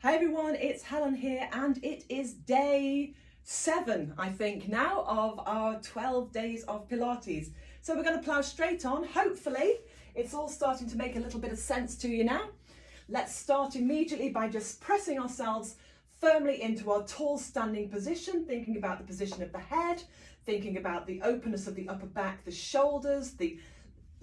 Hi everyone, it's Helen here and it is day 7, I think now, of our 12 days of Pilates. So we're going to plough straight on. Hopefully it's all starting to make a little bit of sense to you now. Let's start immediately by just pressing ourselves firmly into our tall standing position, thinking about the position of the head, thinking about the openness of the upper back, the shoulders, the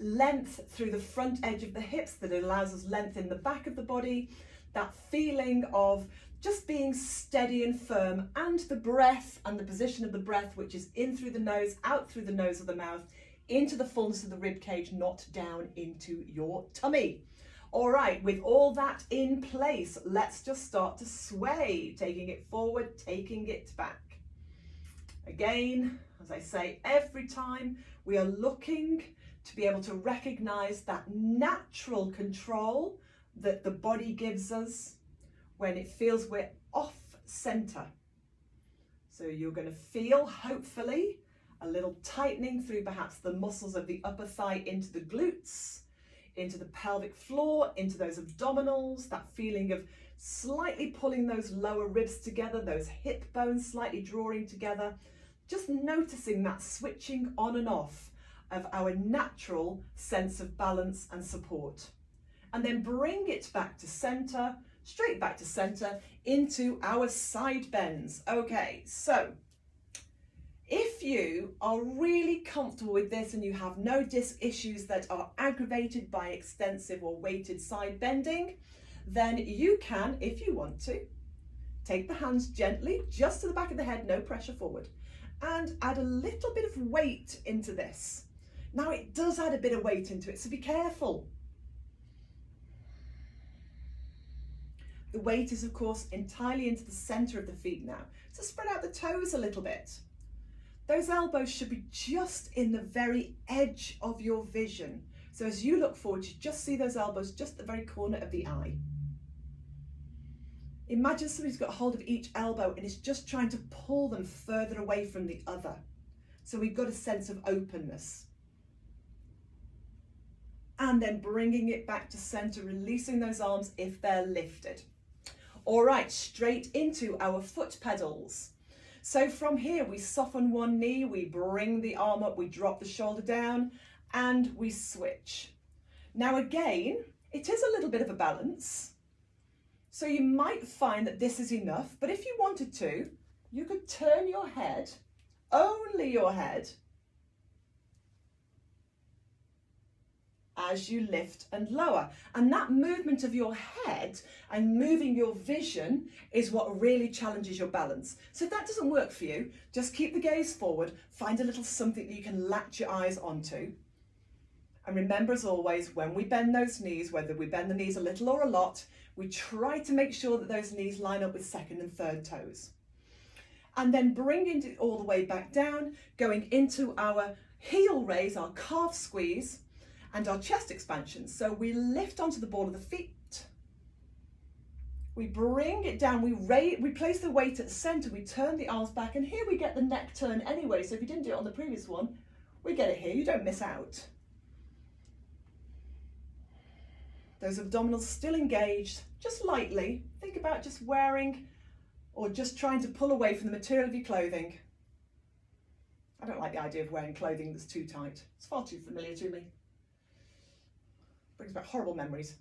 length through the front edge of the hips that allows us length in the back of the body, that feeling of just being steady and firm, and the breath and the position of the breath, which is in through the nose, out through the nose of the mouth, into the fullness of the rib cage, not down into your tummy. All right, with all that in place, let's just start to sway, taking it forward, taking it back. Again, as I say every time, we are looking to be able to recognize that natural control that the body gives us when it feels we're off center. So you're going to feel, hopefully, a little tightening through perhaps the muscles of the upper thigh into the glutes, into the pelvic floor, into those abdominals, that feeling of slightly pulling those lower ribs together, those hip bones slightly drawing together, just noticing that switching on and off of our natural sense of balance and support. And then bring it back to center, straight back to center, into our side bends. Okay, so if you are really comfortable with this and you have no disc issues that are aggravated by extensive or weighted side bending, then you can, if you want to, take the hands gently just to the back of the head, no pressure forward, and add a little bit of weight into this. Now it does add a bit of weight into it, so be careful. The weight is, of course, entirely into the center of the feet now. So spread out the toes a little bit. Those elbows should be just in the very edge of your vision. So as you look forward, you just see those elbows just at the very corner of the eye. Imagine somebody's got hold of each elbow and is just trying to pull them further away from the other. So we've got a sense of openness. And then bringing it back to center, releasing those arms if they're lifted. All right, straight into our foot pedals. So from here, we soften one knee, we bring the arm up, we drop the shoulder down, and we switch. Now again, it is a little bit of a balance. So you might find that this is enough, but if you wanted to, you could turn your head, only your head, as you lift and lower. And that movement of your head and moving your vision is what really challenges your balance. So if that doesn't work for you, just keep the gaze forward, find a little something that you can latch your eyes onto. And remember, as always, when we bend those knees, whether we bend the knees a little or a lot, we try to make sure that those knees line up with second and third toes. And then bringing it all the way back down, going into our heel raise, our calf squeeze, and our chest expansion. So we lift onto the ball of the feet, we bring it down, we place the weight at the center, we turn the arms back, and here we get the neck turn anyway. So if you didn't do it on the previous one, we get it here, you don't miss out. Those abdominals still engaged, just lightly. Think about just wearing or just trying to pull away from the material of your clothing. I don't like the idea of wearing clothing that's too tight. It's far too familiar to me. Brings back horrible memories.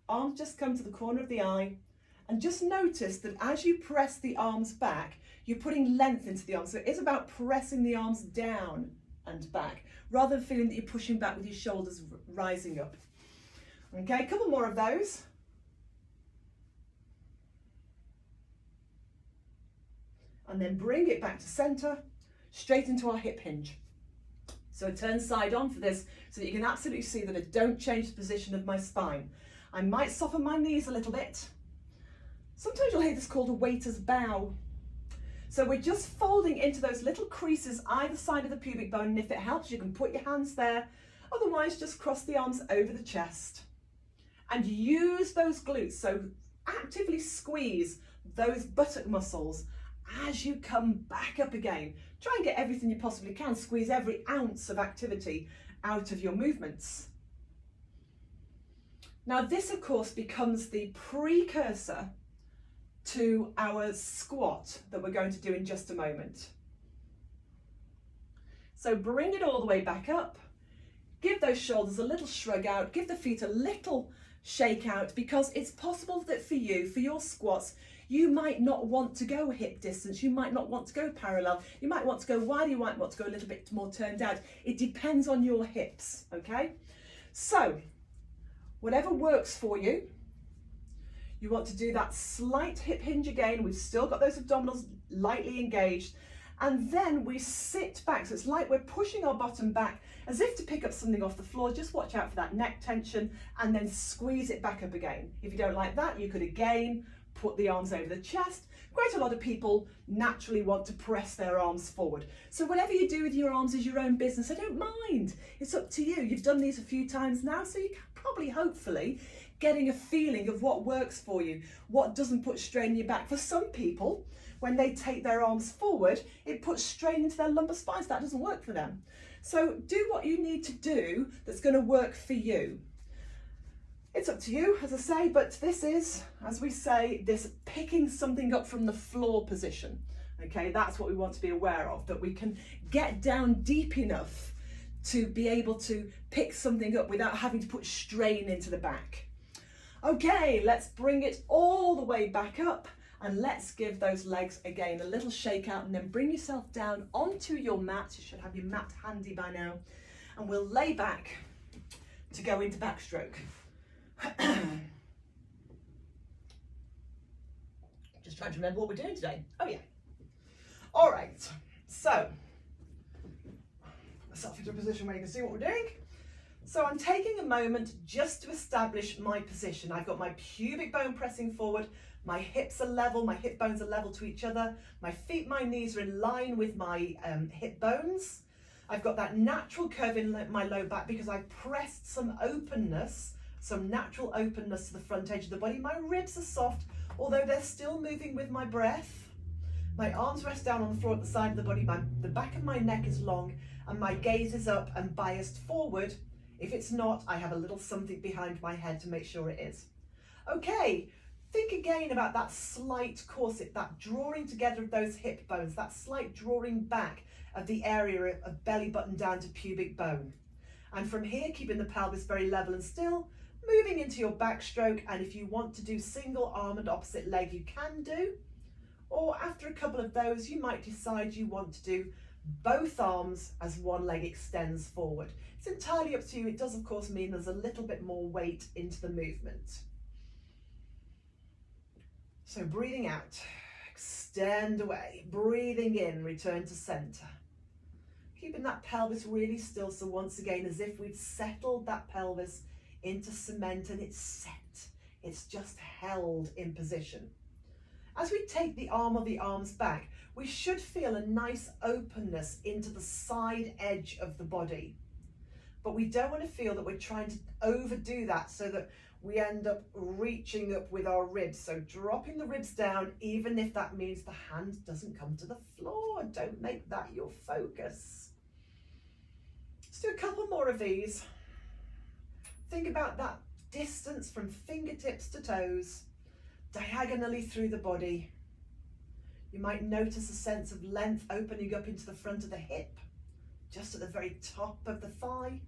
Arms just come to the corner of the eye, and just notice that as you press the arms back, you're putting length into the arms. So it is about pressing the arms down and back, rather than feeling that you're pushing back with your shoulders rising up. Okay, a couple more of those. And then bring it back to center, straight into our hip hinge. So I turn side on for this so that you can absolutely see that I don't change the position of my spine. I might soften my knees a little bit. Sometimes you'll hear this called a waiter's bow. So we're just folding into those little creases either side of the pubic bone, and if it helps, you can put your hands there. Otherwise, just cross the arms over the chest and use those glutes. So actively squeeze those buttock muscles as you come back up again. Try and get everything you possibly can. Squeeze every ounce of activity out of your movements. Now this of course becomes the precursor to our squat that we're going to do in just a moment. So bring it all the way back up, give those shoulders a little shrug out, give the feet a little shake out, because it's possible that for you, for your squats, you might not want to go hip distance, you might not want to go parallel, you might want to go wide, you might want to go a little bit more turned out. It depends on your hips, okay? So, whatever works for you, you want to do that slight hip hinge again. We've still got those abdominals lightly engaged. And then we sit back. So it's like we're pushing our bottom back as if to pick up something off the floor. Just watch out for that neck tension and then squeeze it back up again. If you don't like that, you could again put the arms over the chest. Quite a lot of people naturally want to press their arms forward. So whatever you do with your arms is your own business. I don't mind. It's up to you. You've done these a few times now, so you can probably, hopefully, getting a feeling of what works for you, what doesn't put strain in your back. For some people, when they take their arms forward, it puts strain into their lumbar spines. That doesn't work for them. So do what you need to do that's going to work for you. It's up to you, as I say, but this is, as we say, this picking something up from the floor position. Okay, that's what we want to be aware of, that we can get down deep enough to be able to pick something up without having to put strain into the back. Okay, let's bring it all the way back up and let's give those legs again a little shake out, and then bring yourself down onto your mat. You should have your mat handy by now, and we'll lay back to go into backstroke. Just trying to remember what we're doing today. Oh yeah. All right, so myself into a position where you can see what we're doing. So I'm taking a moment just to establish my position. I've got my pubic bone pressing forward, my hips are level, my hip bones are level to each other, my feet, my knees are in line with my hip bones. I've got that natural curve in my low back because I pressed some openness, some natural openness to the front edge of the body. My ribs are soft, although they're still moving with my breath. My arms rest down on the floor at the side of the body, the back of my neck is long, and my gaze is up and biased forward. If it's not, I have a little something behind my head to make sure it is. Okay, think again about that slight corset, that drawing together of those hip bones, that slight drawing back of the area of belly button down to pubic bone. And from here, keeping the pelvis very level and still, moving into your backstroke. And if you want to do single arm and opposite leg, you can do. Or after a couple of those, you might decide you want to do both arms as one leg extends forward. It's entirely up to you. It does of course mean there's a little bit more weight into the movement. So breathing out, extend away, breathing in, return to center. Keeping that pelvis really still, so once again as if we'd settled that pelvis into cement and it's set. It's just held in position. As we take the arm or the arms back, we should feel a nice openness into the side edge of the body. But we don't want to feel that we're trying to overdo that so that we end up reaching up with our ribs. So dropping the ribs down, even if that means the hand doesn't come to the floor. Don't make that your focus. Let's do a couple more of these. Think about that distance from fingertips to toes, diagonally through the body. You might notice a sense of length opening up into the front of the hip, just at the very top of the thigh.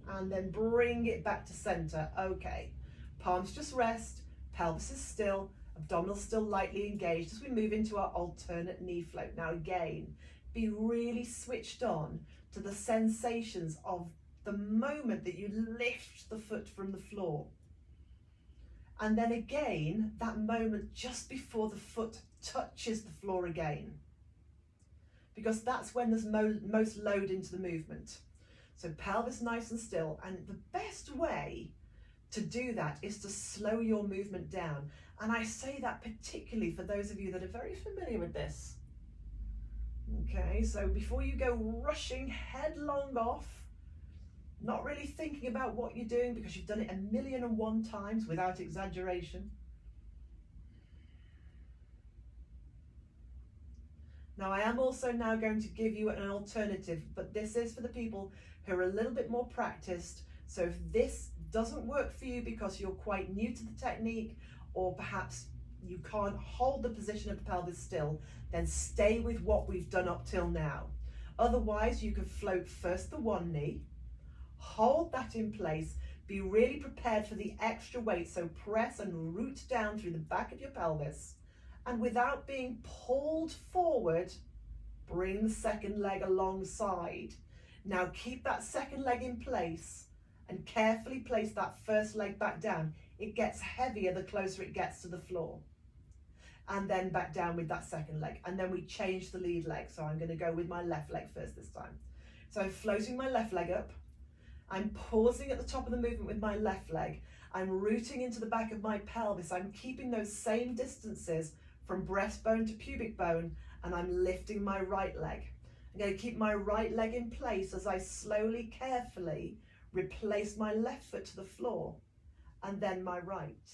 And then bring it back to center. Okay, palms just rest, pelvis is still, abdominals still lightly engaged as we move into our alternate knee float. Now again, be really switched on to the sensations of the moment that you lift the foot from the floor. And then again, that moment just before the foot touches the floor again. Because that's when there's most load into the movement. So pelvis nice and still. And the best way to do that is to slow your movement down. And I say that particularly for those of you that are very familiar with this. Okay, so before you go rushing headlong off, not really thinking about what you're doing because you've done it 1,000,001 times without exaggeration. Now I am also now going to give you an alternative, but this is for the people who are a little bit more practiced. So if this doesn't work for you because you're quite new to the technique, or perhaps you can't hold the position of the pelvis still, then stay with what we've done up till now. Otherwise, you can float first the one knee, hold that in place, be really prepared for the extra weight, so press and root down through the back of your pelvis, and without being pulled forward, bring the second leg alongside. Now keep that second leg in place and carefully place that first leg back down. It gets heavier the closer it gets to the floor. And then back down with that second leg. And then we change the lead leg. So I'm going to go with my left leg first this time. So I'm floating my left leg up. I'm pausing at the top of the movement with my left leg. I'm rooting into the back of my pelvis. I'm keeping those same distances from breastbone to pubic bone, and I'm lifting my right leg. I'm going to keep my right leg in place as I slowly, carefully replace my left foot to the floor, and then my right.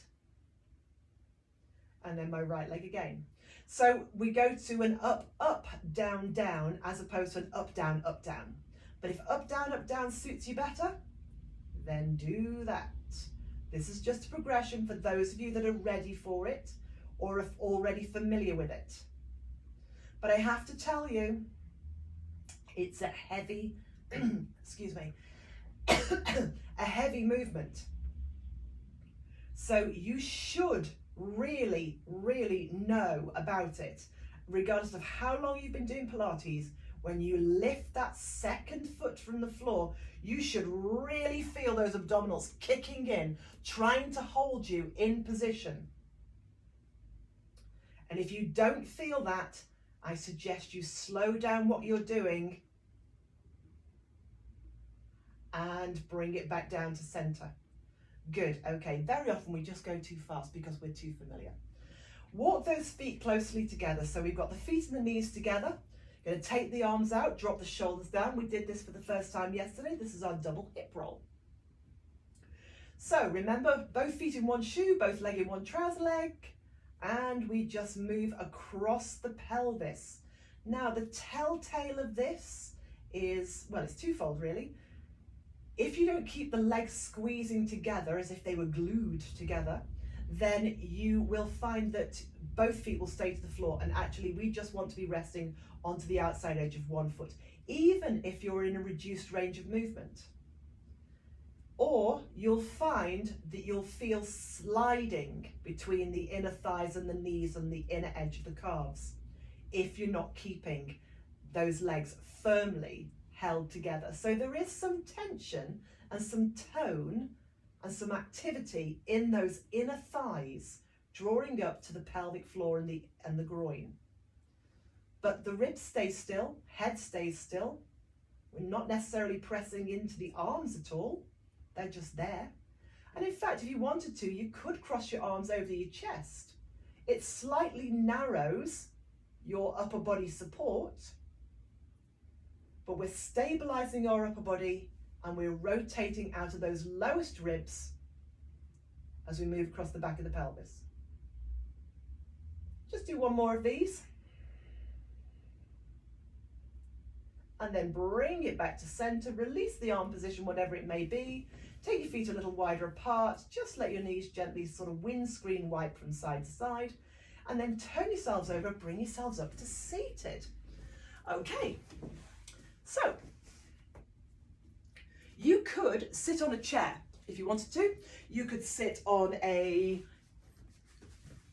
And then my right leg again. So we go to an up, up, down, down, as opposed to an up, down, up, down. But if up, down suits you better, then do that. This is just a progression for those of you that are ready for it or are already familiar with it. But I have to tell you, it's a heavy, excuse me, a heavy movement. So you should really, really know about it, regardless of how long you've been doing Pilates. When you lift that second foot from the floor, you should really feel those abdominals kicking in, trying to hold you in position. And if you don't feel that, I suggest you slow down what you're doing and bring it back down to center. Good, okay. Very often we just go too fast because we're too familiar. Walk those feet closely together. So we've got the feet and the knees together. Going to take the arms out, drop the shoulders down. We did this for the first time yesterday. This is our double hip roll. So remember, both feet in one shoe, both leg in one trouser leg, and we just move across the pelvis. Now the telltale of this is, well, it's twofold really. If you don't keep the legs squeezing together as if they were glued together, then you will find that both feet will stay to the floor, and actually we just want to be resting onto the outside edge of one foot, even if you're in a reduced range of movement. Or you'll find that you'll feel sliding between the inner thighs and the knees and the inner edge of the calves if you're not keeping those legs firmly held together. So there is some tension and some tone and some activity in those inner thighs, drawing up to the pelvic floor and the groin. But the ribs stay still, head stays still. We're not necessarily pressing into the arms at all. They're just there. And in fact, if you wanted to, you could cross your arms over your chest. It slightly narrows your upper body support, but we're stabilizing our upper body and we're rotating out of those lowest ribs as we move across the back of the pelvis. Just do one more of these. And then bring it back to center, release the arm position, whatever it may be. Take your feet a little wider apart, just let your knees gently sort of windscreen wipe from side to side, and then turn yourselves over, bring yourselves up to seated. Okay, so you could sit on a chair if you wanted to. You could sit on a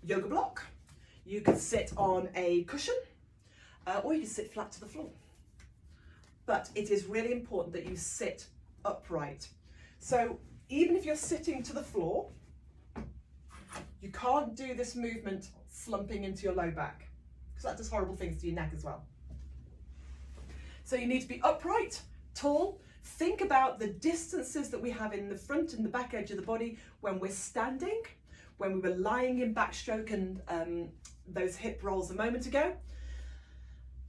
yoga block, you could sit on a cushion, or you could sit flat to the floor. But it is really important that you sit upright. So even if you're sitting to the floor, you can't do this movement slumping into your low back, because that does horrible things to your neck as well. So you need to be upright, tall. Think about the distances that we have in the front and the back edge of the body when we're standing, when we were lying in backstroke and those hip rolls a moment ago.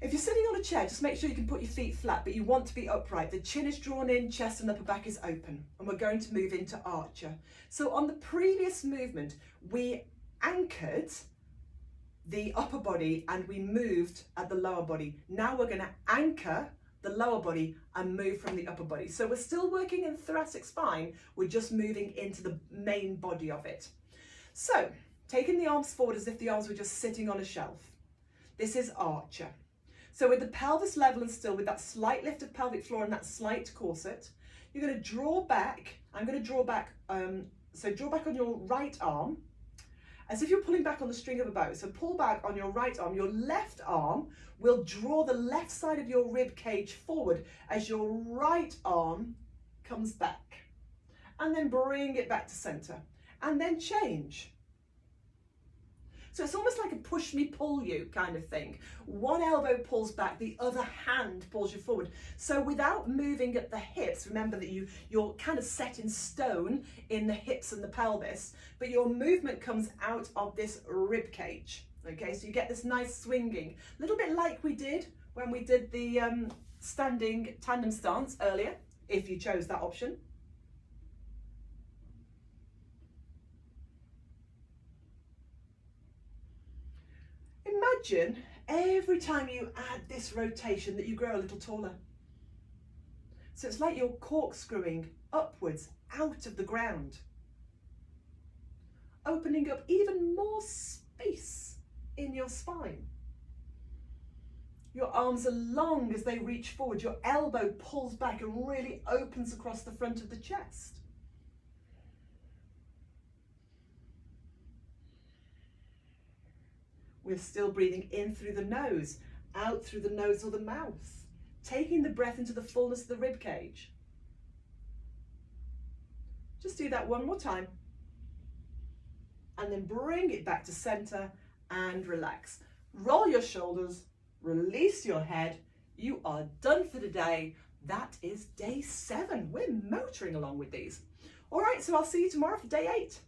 If you're sitting on a chair, just make sure you can put your feet flat, but you want to be upright. The chin is drawn in, chest and upper back is open, and we're going to move into archer. So on the previous movement, we anchored the upper body and we moved at the lower body. Now we're going to anchor the lower body and move from the upper body. So we're still working in thoracic spine, we're just moving into the main body of it. So taking the arms forward as if the arms were just sitting on a shelf. This is archer. So with the pelvis level and still, with that slight lift of pelvic floor and that slight corset, you're going to draw back. I'm going to draw back, so draw back on your right arm, as if you're pulling back on the string of a bow. So pull back on your right arm. Your left arm will draw the left side of your rib cage forward as your right arm comes back. And then bring it back to center. And then change. So it's almost like a push me, pull you kind of thing. One elbow pulls back, the other hand pulls you forward. So without moving at the hips, remember that you're kind of set in stone in the hips and the pelvis, but your movement comes out of this rib cage. Okay, so you get this nice swinging, a little bit like we did when we did the standing tandem stance earlier, if you chose that option. Imagine every time you add this rotation that you grow a little taller. So it's like you're corkscrewing upwards out of the ground, opening up even more space in your spine. Your arms are long as they reach forward. Your elbow pulls back and really opens across the front of the chest. We're still breathing in through the nose, out through the nose or the mouth, taking the breath into the fullness of the rib cage. Just do that one more time. And then bring it back to center and relax. Roll your shoulders, release your head. You are done for today. That is day 7. We're motoring along with these. All right, so I'll see you tomorrow for day 8.